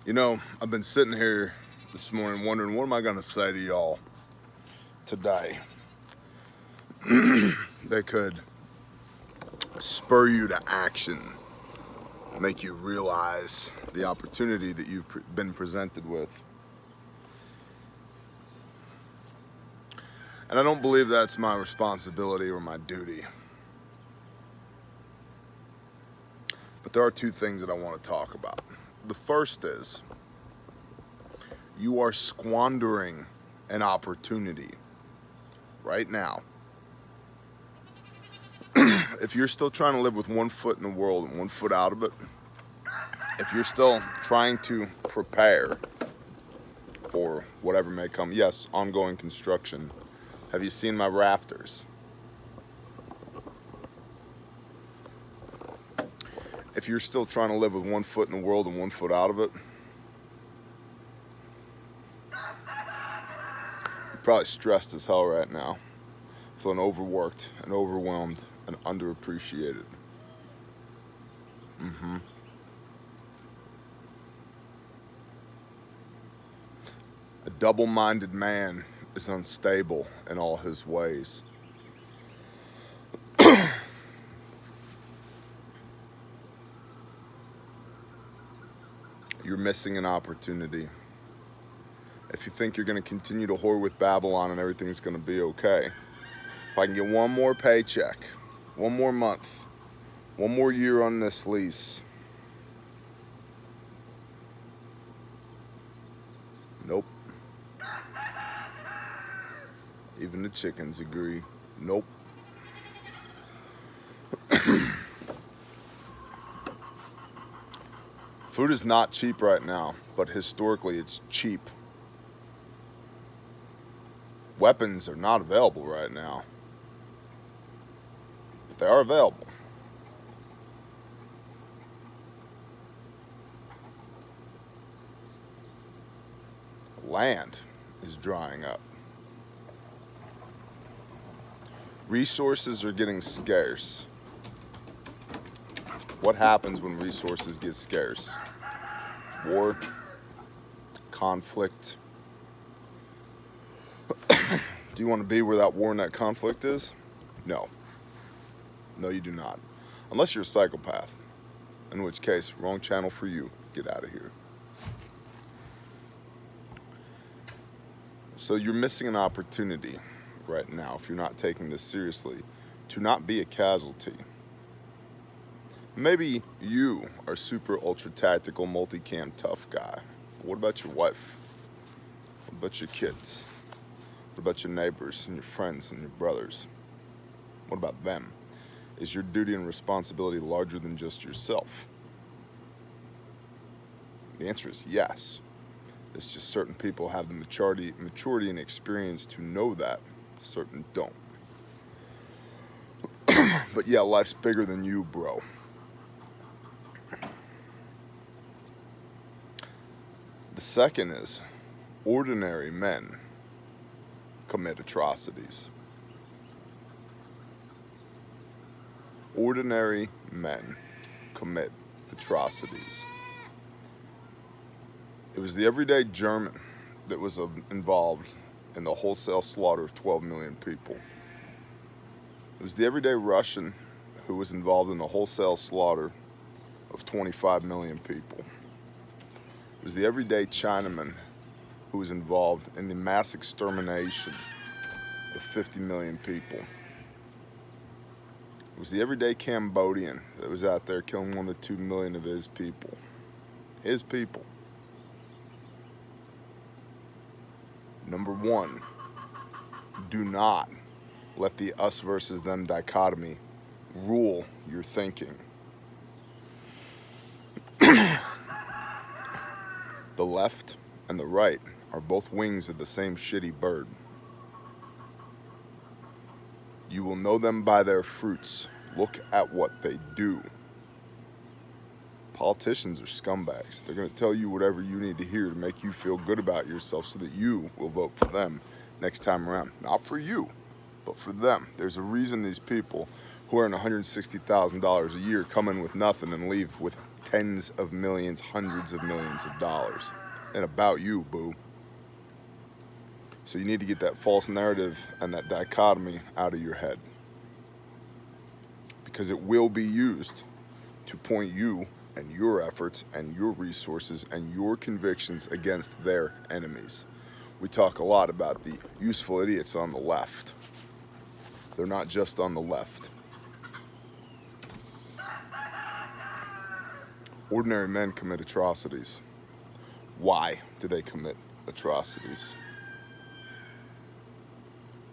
You know, I've been sitting here this morning wondering, what am I going to say to y'all today that could spur you to action, make you realize the opportunity that you've been presented with. And I don't believe that's my responsibility or my duty. But there are two things that I want to talk about. The first is, you are squandering an opportunity right now. If you're still trying to live with 1 foot in the world and 1 foot out of it, if you're still trying to prepare for whatever may come, yes, ongoing construction. Have you seen my rafters? If you're still trying to live with 1 foot in the world and 1 foot out of it, you're probably stressed as hell right now, feeling overworked and overwhelmed and underappreciated. A double-minded man is unstable in all his ways. You're missing an opportunity. If you think you're going to continue to whore with Babylon and everything's going to be okay, if I can get one more paycheck, 1 more month, 1 more year on this lease, nope. Even the chickens agree, nope. Food is not cheap right now, but historically it's cheap. Weapons are not available right now, but they are available. Land is drying up. Resources are getting scarce. What happens when resources get scarce? War, conflict. Do you want to be where that war and that conflict is? No. No, you do not. Unless you're a psychopath, in which case, wrong channel for you. Get out of here. So you're missing an opportunity right now, if you're not taking this seriously, to not be a casualty. Maybe you are super ultra tactical, multicam tough guy. But what about your wife? What about your kids? What about your neighbors and your friends and your brothers? What about them? Is your duty and responsibility larger than just yourself? The answer is yes. It's just certain people have the maturity and experience to know that. Certain don't. But yeah, life's bigger than you, bro. The second is, ordinary men commit atrocities. Ordinary men commit atrocities. It was the everyday German that was involved in the wholesale slaughter of 12 million people. It was the everyday Russian who was involved in the wholesale slaughter of 25 million people. It was the everyday Chinaman who was involved in the mass extermination of 50 million people. It was the everyday Cambodian that was out there killing 1 to 2 million of his people. His people. Number 1, do not let the us versus them dichotomy rule your thinking. The left and the right are both wings of the same shitty bird. You will know them by their fruits. Look at what they do. Politicians are scumbags. They're going to tell you whatever you need to hear to make you feel good about yourself so that you will vote for them next time around. Not for you, but for them. There's a reason these people who earn $160,000 a year come in with nothing and leave with tens of millions, hundreds of millions of dollars. And about you, boo. So you need to get that false narrative and that dichotomy out of your head. Because it will be used to point you and your efforts and your resources and your convictions against their enemies. We talk a lot about the useful idiots on the left. They're not just on the left. Ordinary men commit atrocities. Why do they commit atrocities?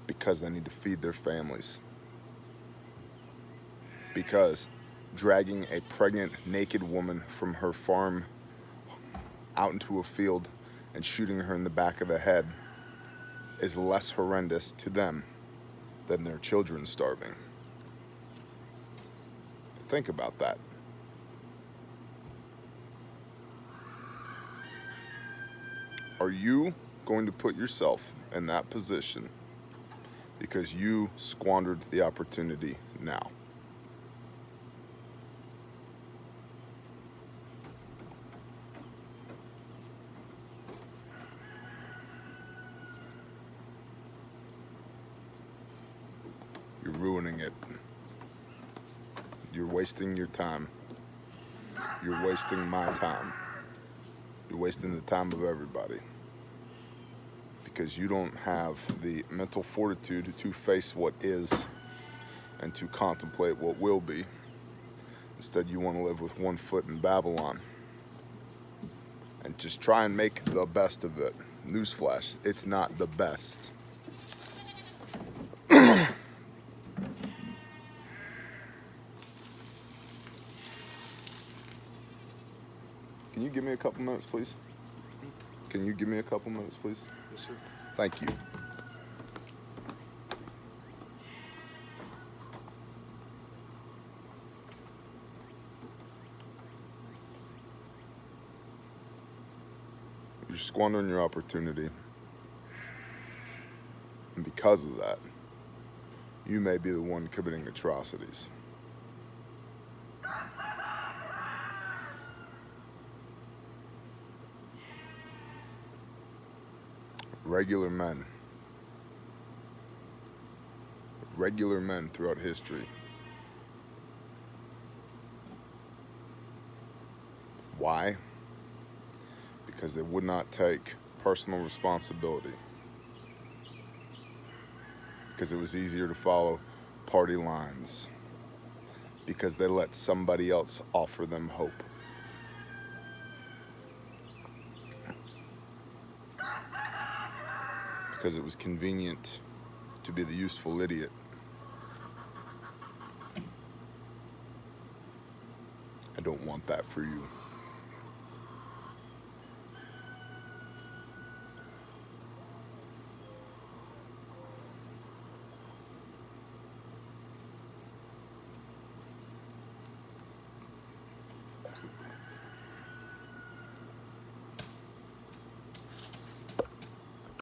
Because they need to feed their families. Because dragging a pregnant, naked woman from her farm out into a field and shooting her in the back of the head is less horrendous to them than their children starving. Think about that. Are you going to put yourself in that position because you squandered the opportunity now? You're ruining it. You're wasting your time. You're wasting my time. You're wasting the time of everybody. Because you don't have the mental fortitude to face what is and to contemplate what will be. Instead, you want to live with one foot in Babylon and just try and make the best of it. Newsflash, it's not the best. Can you give me a couple minutes, please? Can you give me a couple minutes, please? Yes, sir. Thank you. You're squandering your opportunity. And because of that, you may be the one committing atrocities. Regular men throughout history. Why? Because they would not take personal responsibility. Because it was easier to follow party lines. Because they let somebody else offer them hope. Because it was convenient to be the useful idiot. I don't want that for you.